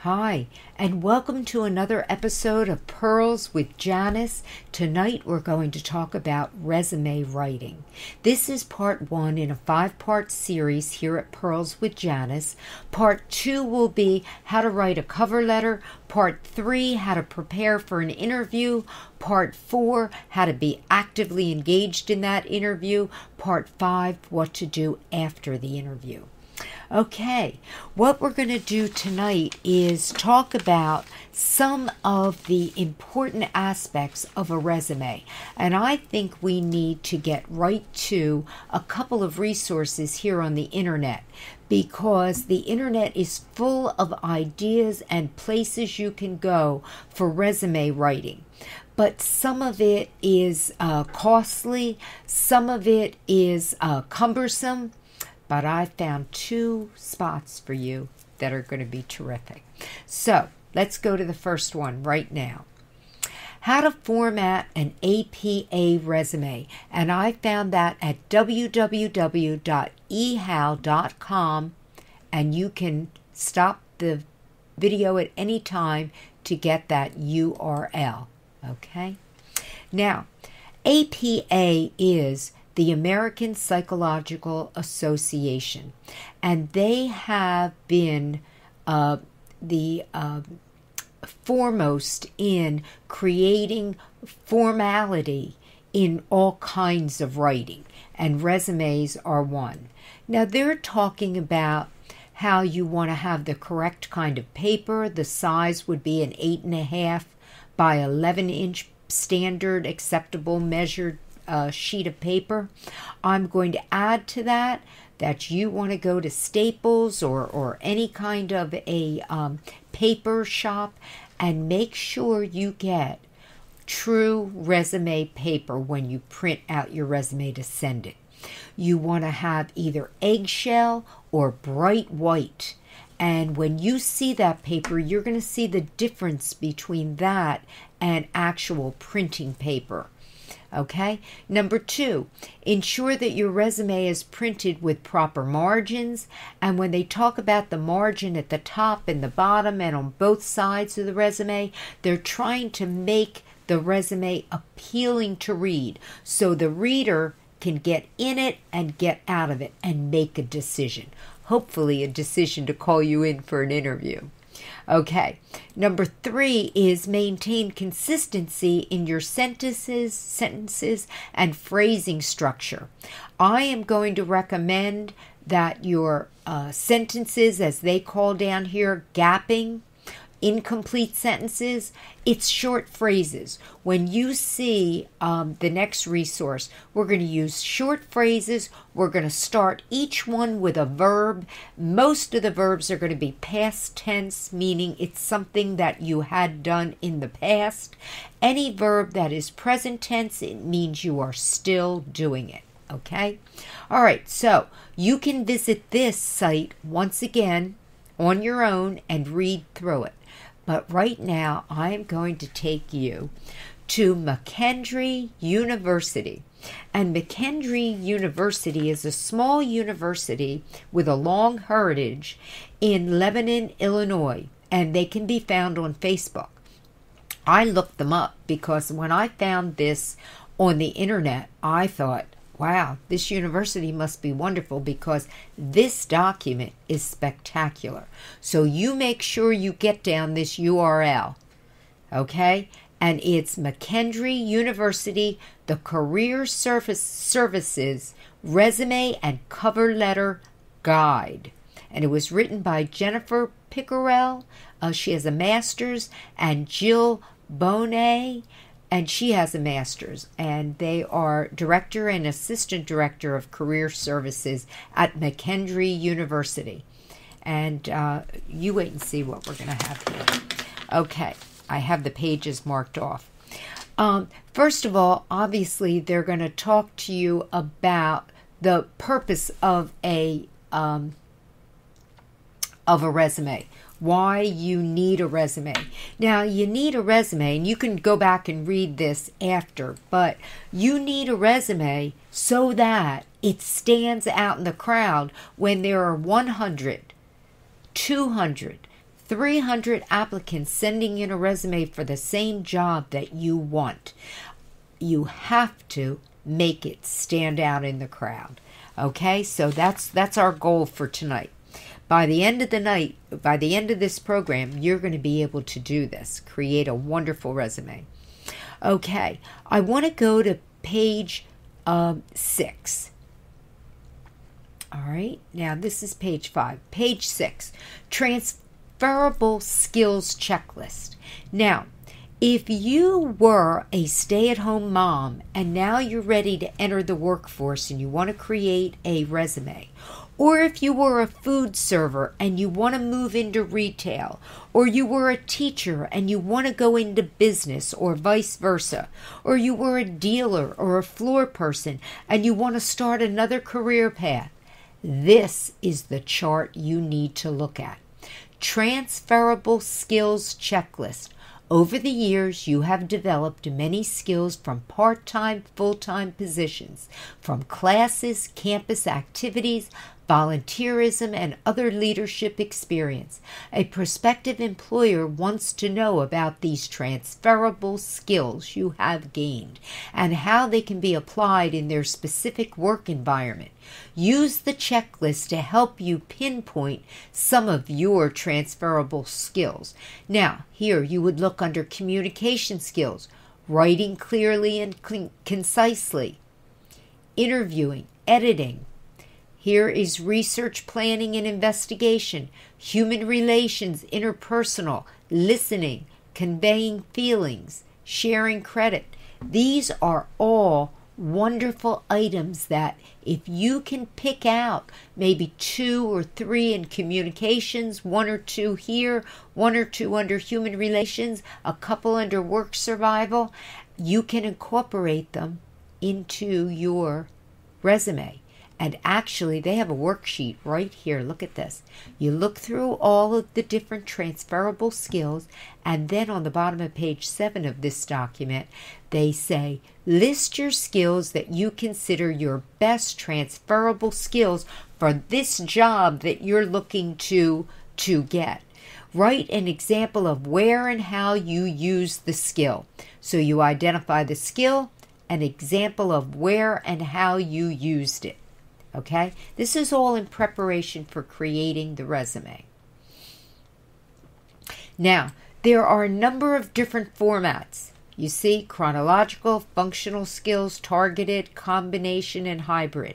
Hi, and welcome to another episode of Pearls with Janice. Tonight we're going to talk about resume writing. This is part 1 in a 5-part series here at Pearls with Janice. Part 2 will be how to write a cover letter. Part 3, how to prepare for an interview. Part 4, how to be actively engaged in that interview. Part 5, what to do after the interview. Okay, what we're going to do tonight is talk about some of the important aspects of a resume. And I think we need to get right to a couple of resources here on the internet, because the internet is full of ideas and places you can go for resume writing. But some of it is costly, some of it is cumbersome. But I found 2 spots for you that are going to be terrific. So let's go to the first one right now. How to format an APA resume. And I found that at www.ehow.com. And you can stop the video at any time to get that URL. Okay? Now, APA is the American Psychological Association, and they have been the foremost in creating formality in all kinds of writing, and resumes are one. Now they're talking about how you want to have the correct kind of paper. The size would be an 8.5 by 11-inch standard acceptable measured sheet of paper. I'm going to add to that you want to go to Staples or any kind of a paper shop and make sure you get true resume paper when you print out your resume to send it. You want to have either eggshell or bright white. And when you see that paper, you're going to see the difference between that and actual printing paper. Okay. Number 2, ensure that your resume is printed with proper margins. And when they talk about the margin at the top and the bottom and on both sides of the resume, they're trying to make the resume appealing to read so the reader can get in it and get out of it and make a decision. Hopefully a decision to call you in for an interview. Okay, number 3 is maintain consistency in your sentences and phrasing structure. I am going to recommend that your sentences, as they call down here, gapping, incomplete sentences, it's short phrases. When you see the next resource, we're going to use short phrases. We're going to start each one with a verb. Most of the verbs are going to be past tense, meaning it's something that you had done in the past. Any verb that is present tense, it means you are still doing it. Okay? All right, so you can visit this site once again on your own and read through it. But right now, I am going to take you to McKendree University. And McKendree University is a small university with a long heritage in Lebanon, Illinois. And they can be found on Facebook. I looked them up because when I found this on the internet, I thought, wow, this university must be wonderful because this document is spectacular. So you make sure you get down this URL, okay? And it's McKendree University, the Career Services Resume and Cover Letter Guide. And it was written by Jennifer Pickerel. She has a master's, and Jill Bonet, and she has a master's, and they are director and assistant director of career services at McKendree University. And you wait and see what we're going to have here. Okay, I have the pages marked off. First of all, obviously, they're going to talk to you about the purpose of a resume. Why you need a resume. Now, you need a resume, and you can go back and read this after, but you need a resume so that it stands out in the crowd when there are 100, 200, 300 applicants sending in a resume for the same job that you want. You have to make it stand out in the crowd. Okay, so that's our goal for tonight. By the end of the night, by the end of this program, you're going to be able to do this. Create a wonderful resume. Okay, I want to go to page 6. All right, now this is page 5. Page 6, transferable skills checklist. Now, if you were a stay-at-home mom and now you're ready to enter the workforce and you want to create a resume, or if you were a food server and you want to move into retail, or you were a teacher and you want to go into business, or vice versa, or you were a dealer or a floor person and you want to start another career path, this is the chart you need to look at. Transferable skills checklist. Over the years, you have developed many skills from part-time, full-time positions, from classes, campus activities, volunteerism, and other leadership experience. A prospective employer wants to know about these transferable skills you have gained and how they can be applied in their specific work environment. Use the checklist to help you pinpoint some of your transferable skills. Now, here you would look under communication skills, writing clearly and concisely, interviewing, editing. Here is research, planning, and investigation, human relations, interpersonal, listening, conveying feelings, sharing credit. These are all wonderful items that if you can pick out maybe 2 or 3 in communications, 1 or 2 here, 1 or 2 under human relations, a couple under work survival, you can incorporate them into your resume. And actually, they have a worksheet right here. Look at this. You look through all of the different transferable skills, and then on the bottom of page 7 of this document, they say, list your skills that you consider your best transferable skills for this job that you're looking to get. Write an example of where and how you use the skill. So you identify the skill, an example of where and how you used it. Okay, this is all in preparation for creating the resume. Now, there are a number of different formats. You see, chronological, functional skills, targeted, combination, and hybrid.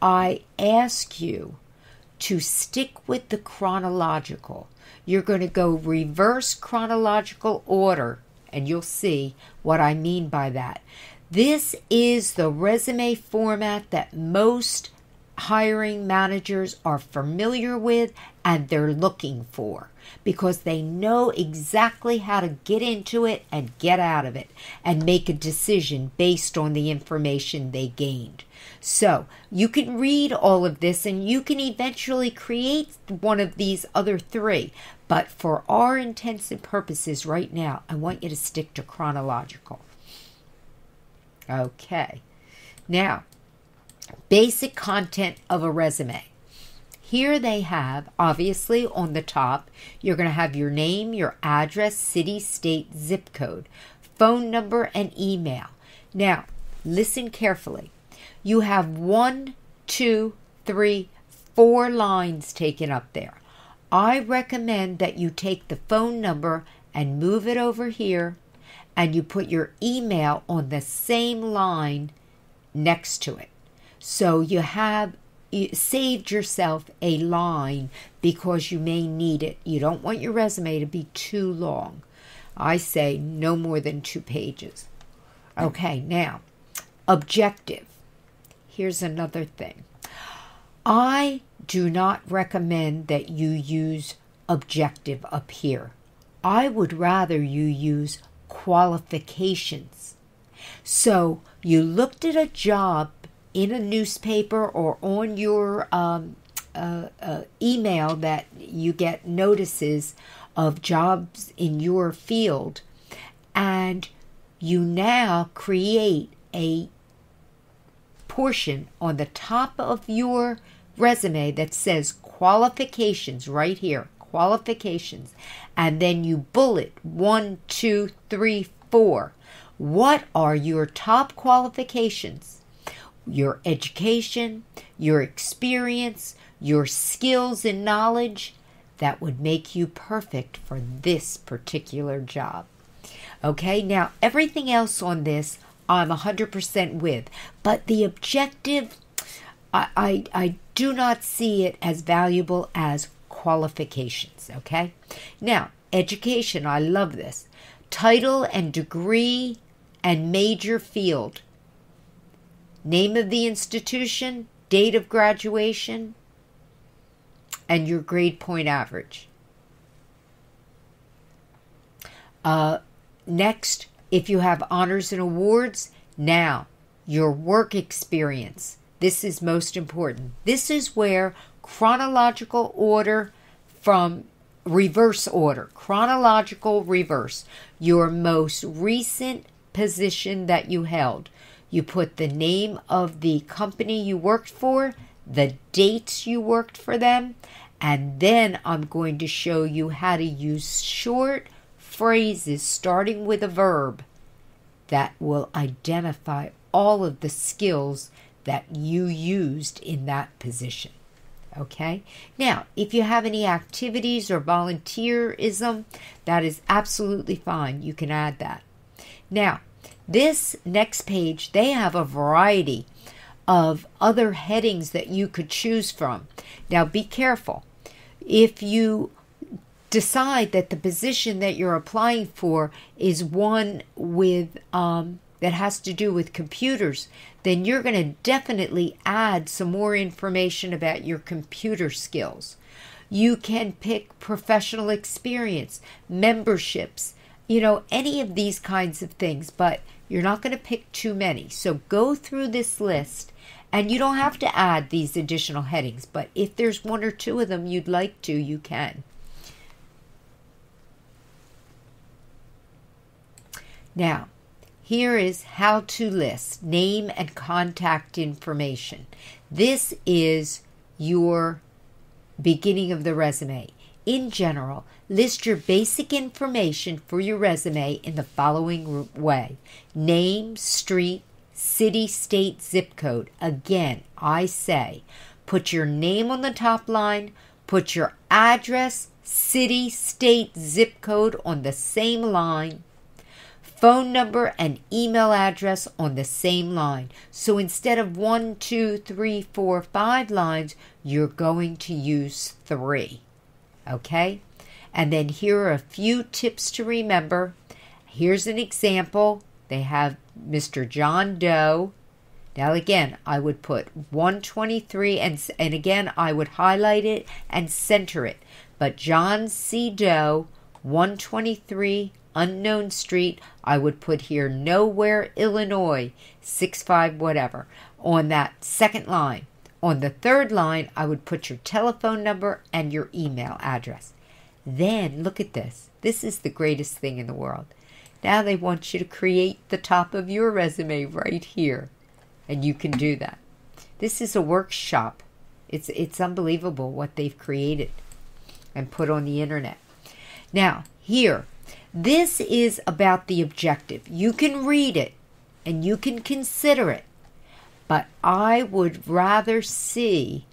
I ask you to stick with the chronological. You're going to go reverse chronological order, and you'll see what I mean by that. This is the resume format that most hiring managers are familiar with and they're looking for, because they know exactly how to get into it and get out of it and make a decision based on the information they gained. So you can read all of this and you can eventually create one of these other 3. But for our intents and purposes right now, I want you to stick to chronological. Okay. Now, basic content of a resume. Here they have, obviously on the top, you're going to have your name, your address, city, state, zip code, phone number, and email. Now, listen carefully. You have 1, 2, 3, 4 lines taken up there. I recommend that you take the phone number and move it over here, and you put your email on the same line next to it. So you saved yourself a line because you may need it. You don't want your resume to be too long. I say no more than 2 pages. Okay, now, objective. Here's another thing. I do not recommend that you use objective up here. I would rather you use qualifications. So you looked at a job in a newspaper or on your email that you get notices of jobs in your field, and you now create a portion on the top of your resume that says qualifications right here, qualifications, and then you bullet 1, 2, 3, 4. What are your top qualifications? Your education, your experience, your skills and knowledge that would make you perfect for this particular job. Okay, now everything else on this I'm 100% with, but the objective, I do not see it as valuable as qualifications, okay? Now, education, I love this. Title and degree and major field. Name of the institution, date of graduation, and your grade point average. Next, if you have honors and awards, now your work experience. This is most important. This is where chronological order from reverse order, chronological reverse, your most recent position that you held. You put the name of the company you worked for, the dates you worked for them, and then I'm going to show you how to use short phrases starting with a verb that will identify all of the skills that you used in that position. Okay? Now, if you have any activities or volunteerism, that is absolutely fine. You can add that. Now, this next page, they have a variety of other headings that you could choose from. Now, be careful. If you decide that the position that you're applying for is one with that has to do with computers, then you're going to definitely add some more information about your computer skills. You can pick professional experience, memberships, any of these kinds of things, but you're not going to pick too many. So go through this list, and you don't have to add these additional headings, but if there's one or two of them you'd like to, you can. Now, here is how to list name and contact information. This is your beginning of the resume. In general, list your basic information for your resume in the following way. Name, street, city, state, zip code. Again, I say, put your name on the top line, put your address, city, state, zip code on the same line, phone number and email address on the same line. So instead of 1, 2, 3, 4, 5 lines, you're going to use 3. Okay? And then here are a few tips to remember. Here's an example. They have Mr. John Doe. Now again, I would put 123 and again I would highlight it and center it. But John C. Doe, 123 unknown street, I would put here Nowhere, Illinois, 65 whatever on that second line. On the third line, I would put your telephone number and your email address. Then, look at this. This is the greatest thing in the world. Now they want you to create the top of your resume right here. And you can do that. This is a workshop. It's unbelievable what they've created and put on the internet. Now, here, this is about the objective. You can read it and you can consider it. But I would rather see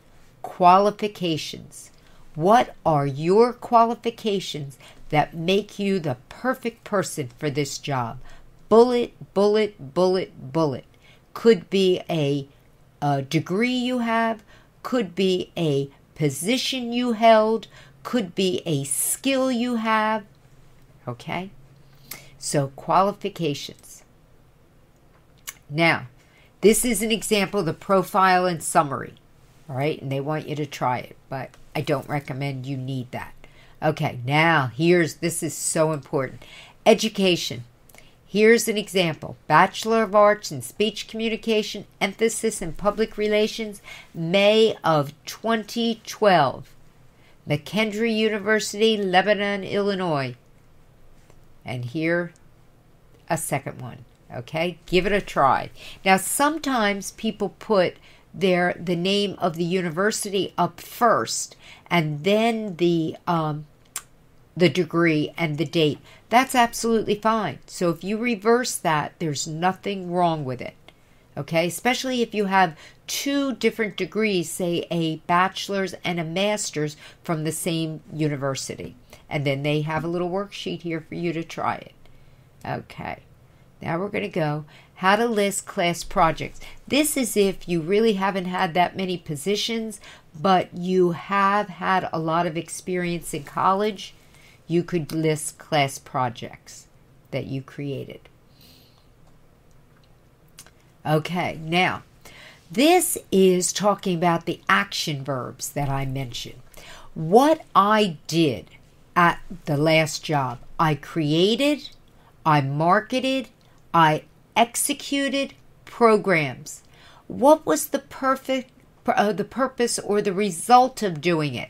qualifications. What are your qualifications that make you the perfect person for this job? Bullet, bullet, bullet, bullet. Could be a degree you have, could be a position you held, could be a skill you have. Okay? So qualifications. Now, this is an example of the profile and summary. All right? And they want you to try it, but I don't recommend you need that. Okay, now this is so important. Education. Here's an example. Bachelor of Arts in Speech Communication, emphasis in Public Relations, May of 2012. McKendree University, Lebanon, Illinois. And here, a second one. Okay, give it a try. Now, sometimes people put the name of the university up first, and then the degree and the date. That's absolutely fine. So if you reverse that, there's nothing wrong with it. Okay, especially if you have 2 different degrees, say a bachelor's and a master's from the same university. And then they have a little worksheet here for you to try it. Okay, now we're going to go how to list class projects. This is if you really haven't had that many positions, but you have had a lot of experience in college. You could list class projects that you created. Okay, now, this is talking about the action verbs that I mentioned. What I did at the last job, I created, I marketed, I executed programs. What was the purpose or the result of doing it?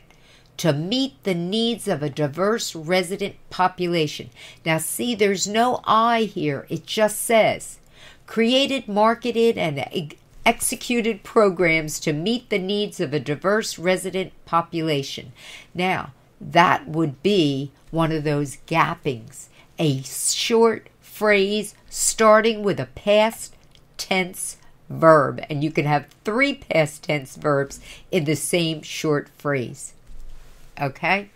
To meet the needs of a diverse resident population. Now see, there's no I here. It just says, created, marketed, and executed programs to meet the needs of a diverse resident population. Now, that would be one of those gappings, a short phrase starting with a past tense verb. And you can have 3 past tense verbs in the same short phrase. Okay?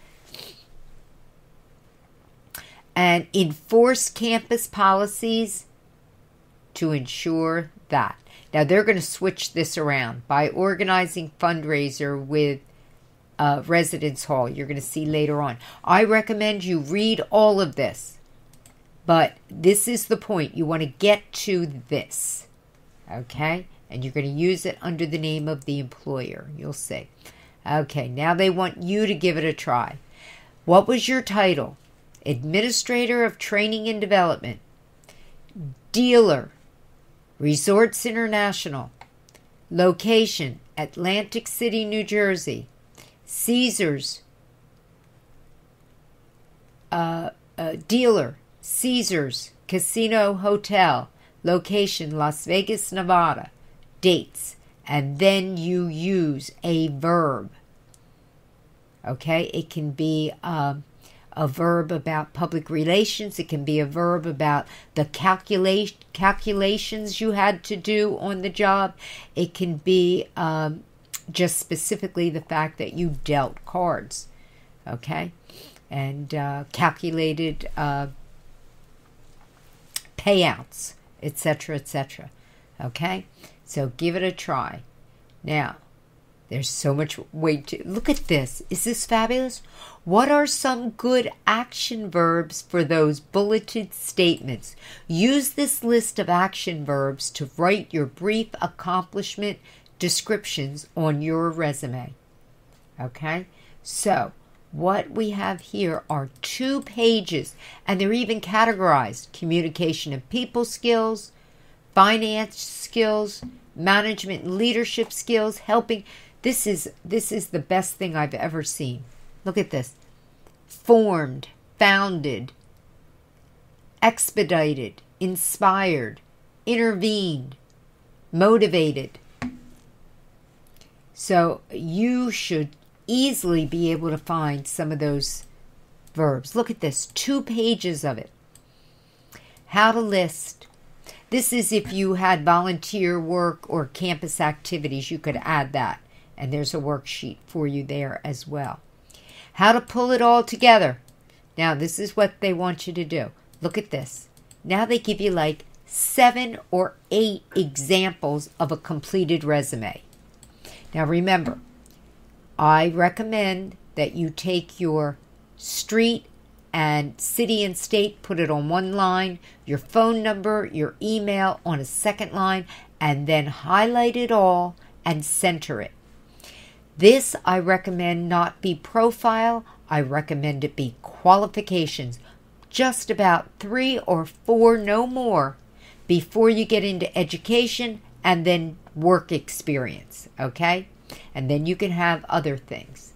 And enforce campus policies to ensure that. Now, they're going to switch this around by organizing fundraiser with Residence Hall. You're going to see later on. I recommend you read all of this. But this is the point. You want to get to this. Okay? And you're going to use it under the name of the employer. You'll see. Okay, now they want you to give it a try. What was your title? Administrator of Training and Development. Dealer. Resorts International. Location, Atlantic City, New Jersey. Caesars. Dealer, Caesars Casino Hotel. Location, Las Vegas, Nevada. Dates. And then you use a verb. Okay? It can be a verb about public relations. It can be a verb about the calculations you had to do on the job. It can be just specifically the fact that you dealt cards. Okay? And calculated payouts, etc., etc. Okay? So give it a try. Now, there's so much way to... Look at this. Is this fabulous? What are some good action verbs for those bulleted statements? Use this list of action verbs to write your brief accomplishment descriptions on your resume. Okay? So, what we have here are 2 pages, and they're even categorized. Communication and people skills, finance skills, management and leadership skills, helping. This is the best thing I've ever seen. Look at this. Formed, founded, expedited, inspired, intervened, motivated. So you should easily be able to find some of those verbs. Look at this. 2 pages of it. How to list. This is if you had volunteer work or campus activities, you could add that. And there's a worksheet for you there as well. How to pull it all together. Now, this is what they want you to do. Look at this. Now they give you like 7 or 8 examples of a completed resume. Now, remember, I recommend that you take your street and city and state, put it on one line, your phone number, your email on a second line, and then highlight it all and center it. This I recommend not be profile. I recommend it be qualifications. Just about 3 or 4, no more, before you get into education and then work experience, okay? And then you can have other things.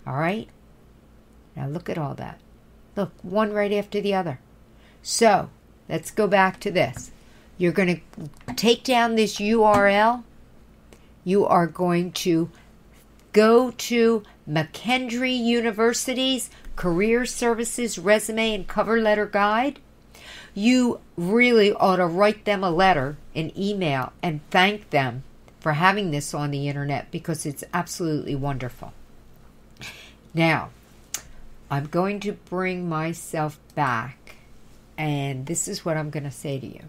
All right? Now look at all that. Look, one right after the other. So, let's go back to this. You're going to take down this URL. you are going to go to McKendree University's Career Services Resume and Cover Letter Guide. You really ought to write them a letter, an email, and thank them for having this on the internet, because it's absolutely wonderful. Now, I'm going to bring myself back, and this is what I'm going to say to you.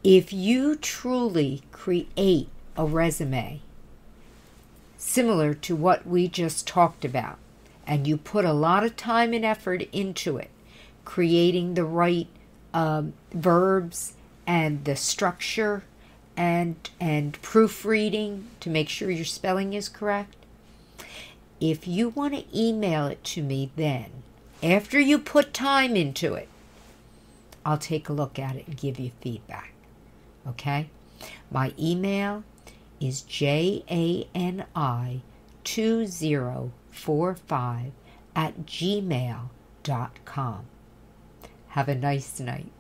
If you truly create a resume similar to what we just talked about, and you put a lot of time and effort into it, creating the right verbs and the structure and proofreading to make sure your spelling is correct. If you want to email it to me then, after you put time into it, I'll take a look at it and give you feedback. Okay? My email is jani2045@gmail.com. Have a nice night.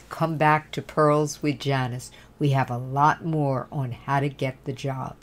Come back to Pearls with Janice. We have a lot more on how to get the job.